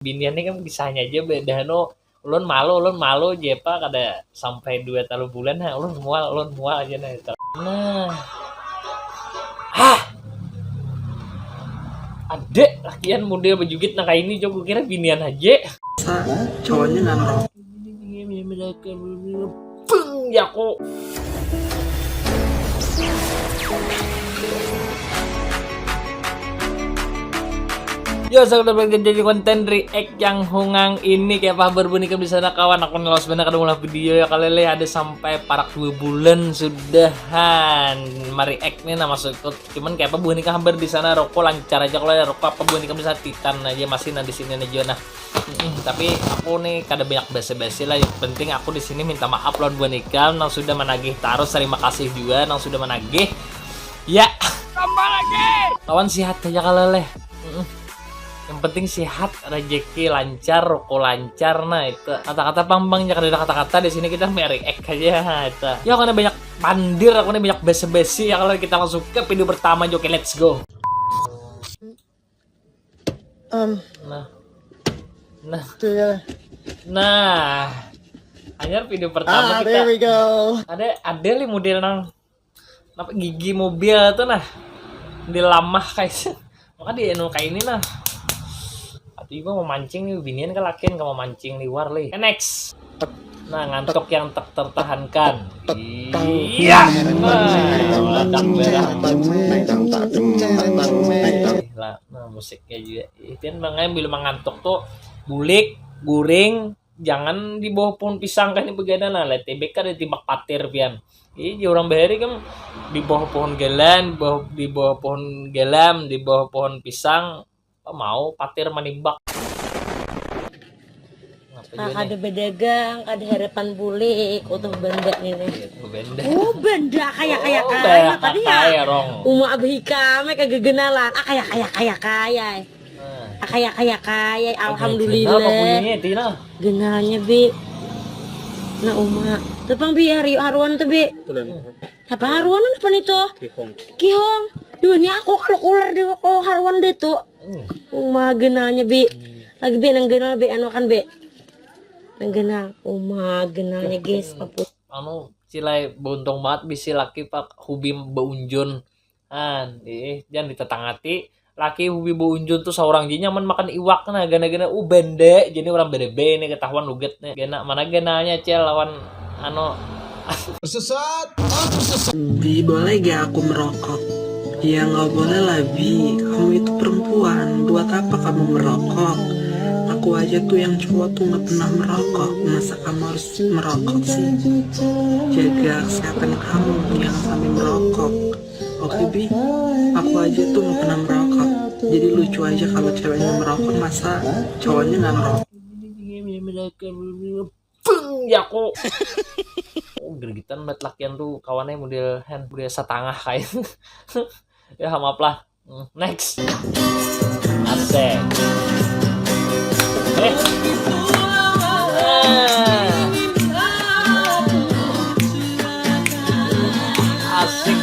Biniannya kan kisahnya aja beda no. Ulun malu jepa kada sampai 2-3 bulan ulun mual aja nah. Nah. Adek lakian model bejugit nah kayak ini coba kira binian aja. Cowoknya nggak ngerokok. Beng ya kok. Yo, sekarang jadi konten react yang hungang ini kayak apa berbunyi di sana kawan. Aku ngelos bener kada mulai video ya kali ada sampai parak 2 bulan sudahan. Mari react nih nama maksudku. Cuman kayak apa bunyi hampir di sana rokok lancar aja kalau ya rokok apa bunyi di sana Titan aja masih di sini aja nah. Tapi aku nih kada banyak basa-basi lah. Yang penting aku di sini minta maaf lawan bunikam nang sudah menagih taruh. Terima kasih juga nang sudah menagih. Ya, tambah lagi. Kawan sehat aja kalele. Yang penting sehat, rezeki lancar, rokok lancar. Nah itu kata-kata pambangnya kada ada kata-kata di sini kita react aja itu. Ya karena banyak pandir, aku nih banyak basa-basi ya kalau kita langsung ke video pertama aja. Oke, let's go. Nah, hanya video pertama kita. There we go. Ada li model nang apa gigi mobil tuh nah. Di lamah kayak maka dia kayak ini nah. Ibu mau mancing nih binian kan lakian kamu mancing liwar li. Next. Nah ngantuk yang tertahankan. Iya. Nah musiknya juga. Pian mengambil mengantuk tuh bulik, guring, jangan di bawah pohon pisang kan ini begana nah. Letebek kan ditimbak patir pian. Iya orang bahari kan di bawah pohon gelan, di bawah pohon gelam, di bawah pohon pisang. Mau patir manimbak. Ada bedagang, ada harapan bulik untuk benda ini. Benda. Oh benda kaya tadi ya. Uma abhi kami kegegenalan. Kaya. Alhamdulillah. Genalnya bi. Nah uma. Tepang bi haruan tuh bi. Apa haruan apa nih tuh? Kihong. Dunia aku kalau ular di haruan deh tuh. Uma genalnya bi. Lagi bi nang genal bi anu kan bi. Nang genal uma genalnya guys apa. Anu cilai bontong banget bisi laki pak hubi beunjun. Jangan ditetangati laki hubi beunjun tuh seorang ji nyaman makan iwak nah gana-gana bende jadi orang bede ini ketahuan lugetnya. Gena mana genalnya cel lawan anu Tersesat. Bi boleh gak aku merokok? Ya nggak boleh lah Bi, kamu itu perempuan, buat apa kamu merokok? Aku aja tuh yang cowok tuh nggak pernah merokok, masa kamu harus merokok sih? Jaga kesehatan kamu, jangan sampai merokok. Oke Bi, aku aja tuh nggak pernah merokok, jadi lucu aja kalau ceweknya merokok, masa cowoknya nggak merokok? Ya kok. Gergitan met lakian tuh kawannya model setengah kayak. Ya maaf lah. Next. Asik. Asik.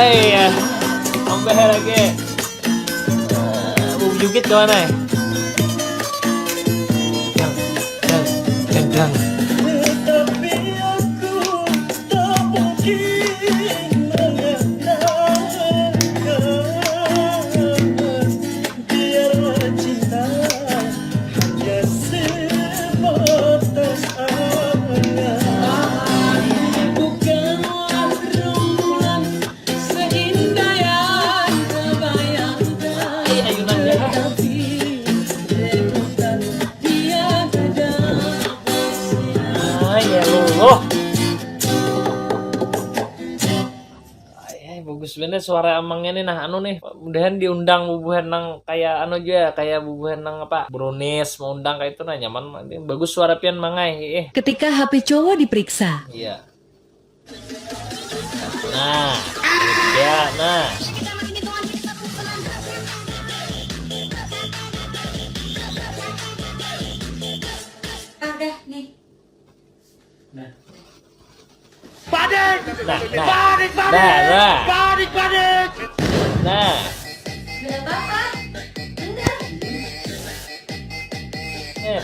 Iya. Sampai lagi. Jugit ke mana ya? Dang. Bagus bener suara amangnya nih nah anu nih mudahan diundang bubuhan nang kayak anu aja kayak bubuhan nang apa brownies mau undang kayak itu nah nyaman bagus suara pian mangai ketika HP cowok diperiksa. Iya. Nah ya nah Ada nih. Paden! Nah, nah.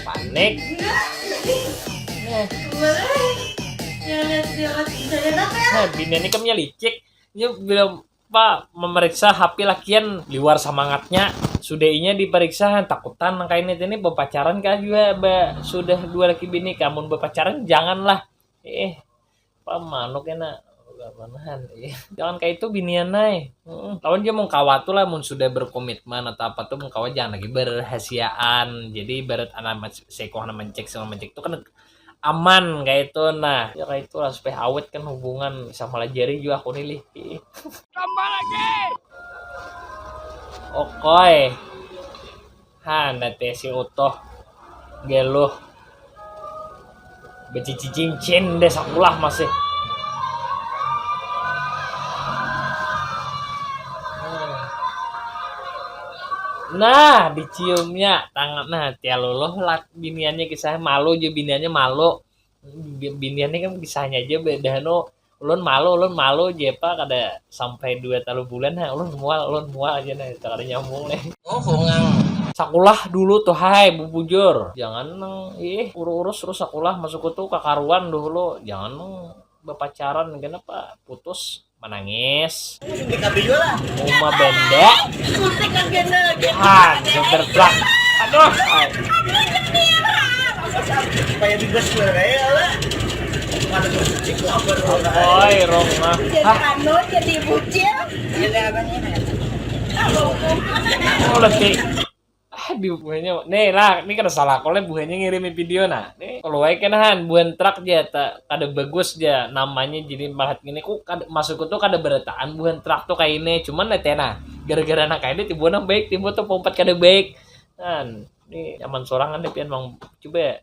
Panik. Nah, bini ini kan licik. Ini belum Pak memeriksa HP lakian luar semangatnya. Sudahnya diperiksa takutan kain ini berpacaran kah juga sudah 2 laki bini kamu berpacaran janganlah. Pak manuk enak manahan jangan kayak itu binian naik lawan dia mau kawat tuh lah mun sudah berkomitmen atau apa tuh mau kawat jangan lagi berhasiaan jadi ibarat anak sekolah mencek sama mencek itu kan aman kayak itu nah ya kayak itu lah supaya awet kan hubungan sama lajari juga aku nilih tambah lagi oke nanti si utuh geluh beci cincin deh sakulah masih nah diciumnya tangan nah tia loloh lah biniannya kisahnya malu aja biniannya malu biniannya kan kisahnya aja beda no ulun malu aja pak kada sampai 2 bulan nah ulun mual aja nih kada nyambung nih sakulah dulu tuh hai bubujur jangan urus terus sakulah masuk tuh kakaruan dulu jangan berpacaran kenapa putus menangis Uma benda super plak aduh oi rongah jadi bucil oh letih di buahnya nih lah ini kan salah kalau buahnya ngirimin video nah nih kalau wae kenahan buan truk dia tak kada bagus dia namanya jadi malah gini ku masuk tuh kada beretaan buan truk tuh kayak ini cuman letena gara-gara anak kayak ini tiba baik tiba tuh pompat kada baik kan ini aman sorangan deh pian mau coba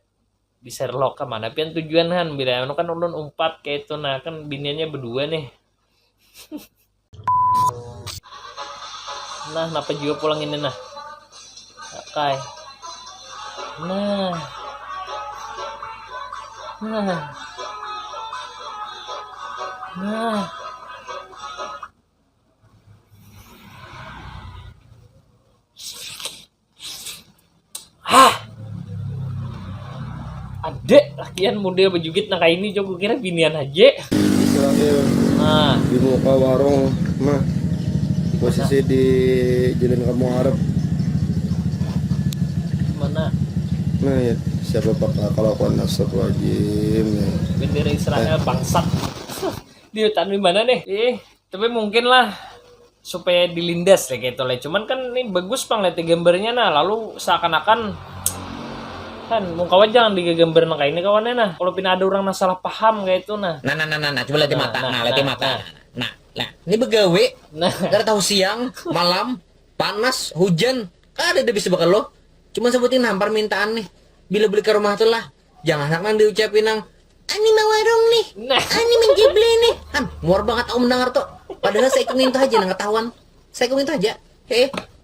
di Sherlock ke mana pian tujuan kan bila kan ulun umpat kayak itu nah kan biniannya berdua nih nah kenapa juga pulang ini nah Kai. Nah. Adek lakian muda bejugit nah kayak ini coba kira binian aja. Israel. Nah, Di muka warung mah posisi di Jalan Kamu Arab. mana Nah ya siapa pak kalau kon nasab wajib ya. bendera Israel bangsat. Di hutan di mana nih? Tapi mungkin lah supaya dilindas ya kayak itu lah. Cuman kan ini bagus bang lihat gambarnya nah lalu seakan-akan kan muka wajah jangan digambar nah kayak ini kawannya nah kalau pina ada orang salah paham kayak itu nah coba lihat mata lihat mata nah ini begawe nah nggak tahu siang malam panas hujan ada bisa bakal lo cuma sebutin nampar mintaan nih bila beli ke rumah tuh lah jangan sampai diucapin nang ani mau warung nih nah ani menjibli nih muar banget aku mendengar tuh padahal saya ikut minta aja nang ketahuan saya ikut minta aja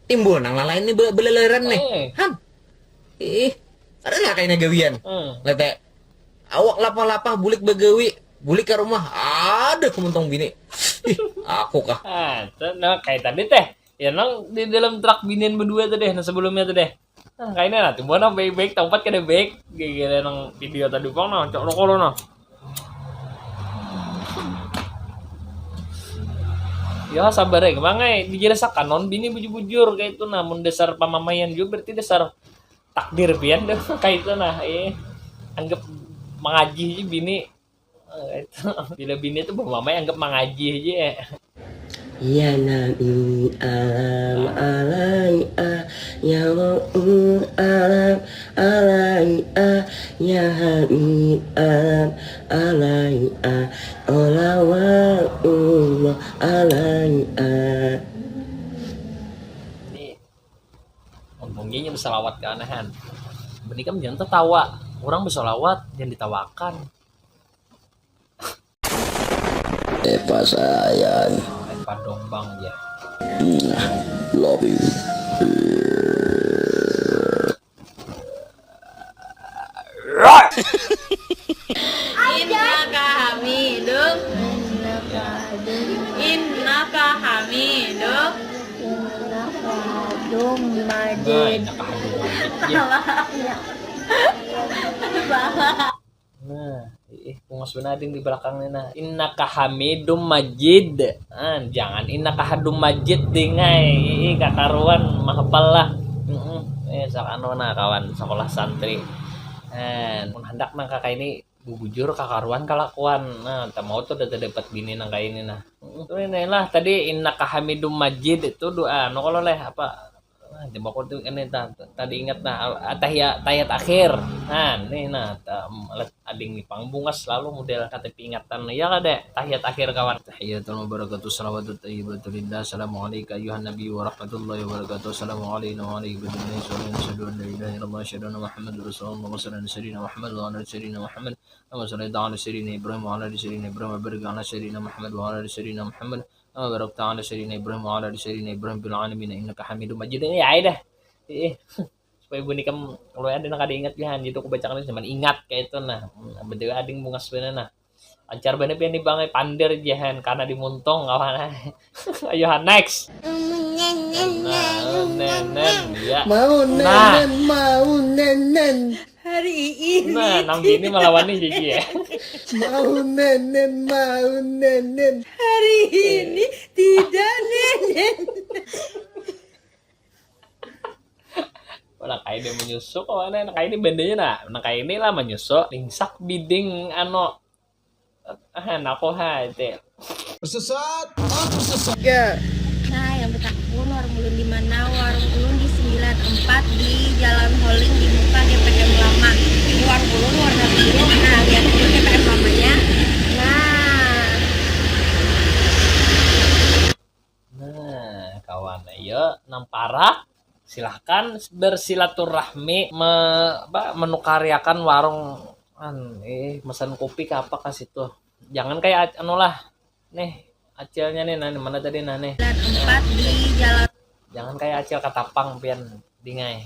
timbul nang lain nih beleleran nih ada nggak kayaknya gawian lihat awak lapah-lapah bulik begawi bulik ke rumah ada kemuntong bini aku kah nah kayak tadi teh ya nang di dalam truk binian berdua tuh deh nah sebelumnya tuh deh nah kayaknya lah tuh mana baik-baik tempat kada baik gara nang video tadi bang nah cok rokok lo nah ya sabar ya kemana dijelasakan non bini bujur-bujur kayak itu namun dasar pamamayan juga berarti dasar takdir pian deh kayak itu nah anggap mengaji aja bini itu bila bini itu mamai anggap mengaji aja Ya Nabi alam alai'a ya alam alai'a ya Habib alam alai'a olawa'ullah alai'a. Ini ngomongnya bersalawat ke anahan benih kan jangan tertawa orang bersalawat jangan ditawakan Eva sayang Eva dombang ya love you Inna kami dong Innaka Hamidum Majid. Nah, pungas benading di belakangnya nah. Innaka Hamidum Majid. Jangan innaka Hamidum Majid dingai. Kataruan mahapal lah. Sakano na kawan sekolah santri. Mun hendak nang kakak ini bubujur kakaruan kalakuan. Nah, tak mau tuh udah dapat bini nang kayak ini nah. Itu ini lah tadi innaka Hamidum Majid itu doa. No kalau leh apa coba ko tuh ini tadi ingat nah tahiyat akhir. Nah, ini nah ading nih pangbungas selalu model KTP ingatan. Ya kan deh tahiyat akhir kawan. Tahiyatul wabarakatuh salawatut thayyibatu lillah. Assalamu alayka ayuhan nabi wa rahmatullahi wabarakatuh. Assalamu alayna wa alayhi billahi sallallahu asyhadu an la ilaha illallah asyhadu anna muhammadar rasulullah wa sallallahu alaihi Muhammad wa ala sayyidina Muhammad wa sallallahu ala sayyidina Ibrahim wa ala sayyidina Ibrahim wa barik ala sayyidina Muhammad wa ala sayyidina Muhammad barak ta'ala sayyidina Ibrahim wa ala sayyidina Ibrahim bil alamin innaka Hamidum Majid. Ya dah. Supaya bunyi kamu kalau ada nak ada ingat ya gitu aku bacakan cuman ingat kayak itu nah. Betul ading bungas bener nah. Ancar bener pian dibangai pandir jahan karena dimuntong kawan. Ayo next. Ya. Mau nenen. Hari ini Nah, nang bini melawan nih Gigi ya. Mau nenen. hari ini tidak nenek. Nah kayak dia menyusuk kawan nah kayak ini bandanya nah kayak ini lah menyusuk lingsak biding ano nako ha itu Nah, yang betakun warung ulun di mana? Warung ulun di 94 di Jalan Holing di muka GPM lama. Ini warung ulun warna biru. Nah, lihat dulu GPM lamanya. nah kawan ayo nampara silahkan bersilaturahmi menukaryakan warung mesan kopi ke apa kasih tuh jangan kayak anu lah nih acilnya nih nah mana tadi nah nih 94 di Jalan jangan kayak acil katapang pian dingai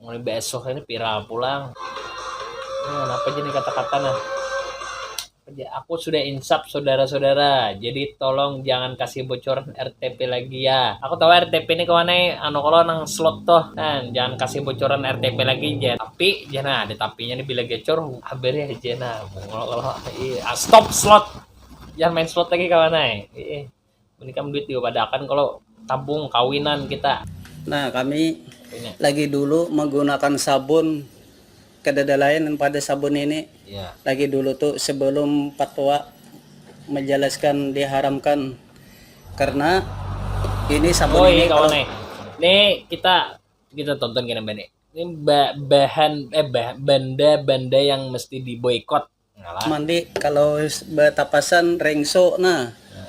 mulai besok ini viral pulang apa jadi kata-kata nah aku sudah insap saudara-saudara jadi tolong jangan kasih bocoran RTP lagi ya aku tahu RTP ini kawannya anu kalau nang slot toh kan jangan kasih bocoran RTP lagi ya tapi jangan ada tapinya nih bila gecor haber ya jena kalau stop slot jangan main slot lagi kawannya ini kamu duit diobadakan kalau tabung kawinan kita Nah, kami ini lagi dulu menggunakan sabun kededalayan pada sabun ini. ya Lagi dulu tuh sebelum fatwa menjelaskan diharamkan karena ini sabun ini kalau kawannya nih kita tonton gini bani ini bahan benda-benda yang mesti diboikot ngalah mandi kalau betapasan rengso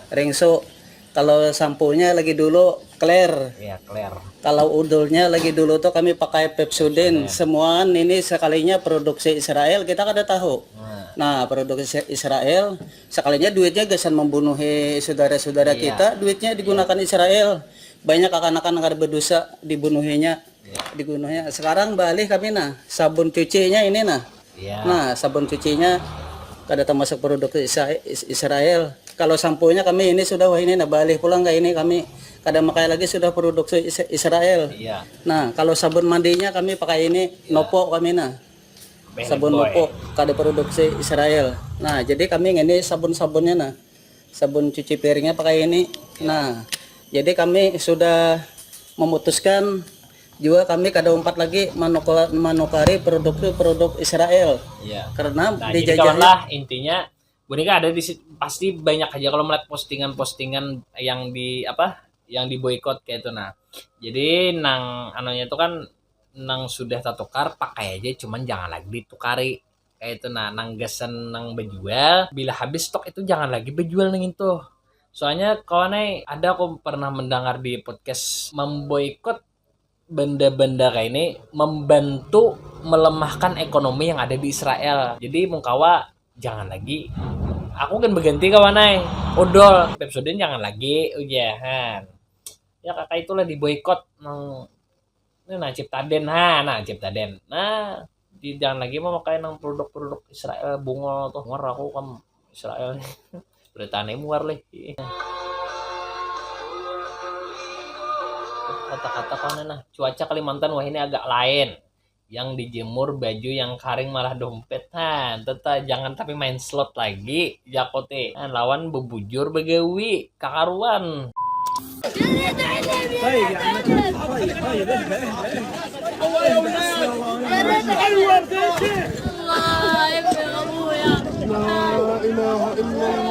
rengso kalau sampunya lagi dulu Clear. ya clear Kalau udulnya lagi dulu tuh kami pakai Pepsodent. Semua ini sekalinya produksi Israel kita kada tahu. Nah, produksi Israel sekalinya duitnya gesan membunuh saudara-saudara kita, duitnya digunakan Israel. Banyak akan-akan kada berdosa dibunuhinya. Dibunuhnya. Sekarang balik kami sabun cucinya ini Nah, sabun cucinya kada termasuk produk Israel. Kalau sampunya kami ini sudah ini balik pulang ke ini kami kada pakai lagi sudah produksi Israel. iya Nah, kalau sabun mandinya kami pakai ini Nopo kami sabun Nopo kada produksi Israel. Nah, jadi kami ini sabun-sabunnya sabun cuci piringnya pakai ini. Nah, jadi kami sudah memutuskan juga kami kada umpat lagi manukari produk Israel. iya Karena nah jadi kawan lah intinya boneka ada di pasti banyak aja kalau melihat postingan-postingan yang yang diboikot kayak itu nah jadi nang anunya itu kan nang sudah tertukar pakai aja cuman jangan lagi ditukari kayak itu nah nang gasan nang berjual bila habis stok itu jangan lagi berjual nang itu soalnya kawannya ada aku pernah mendengar di podcast memboikot benda-benda kayak ini membantu melemahkan ekonomi yang ada di Israel jadi mungkawa jangan lagi aku kan berganti kawanai odol Pepsodent jangan lagi ujahan ya kakak itulah diboikot Ciptaden Ciptaden jangan lagi memakai nang produk-produk Israel bunga tuh ngor aku kan Israel beritanya muar leh kata-kata kau nah cuaca Kalimantan wah ini agak lain. Yang dijemur baju yang kering malah dompet. Tetap jangan tapi main slot lagi. Jakote. Lawan bebujur begawi kakaruan. La ilaha illallah.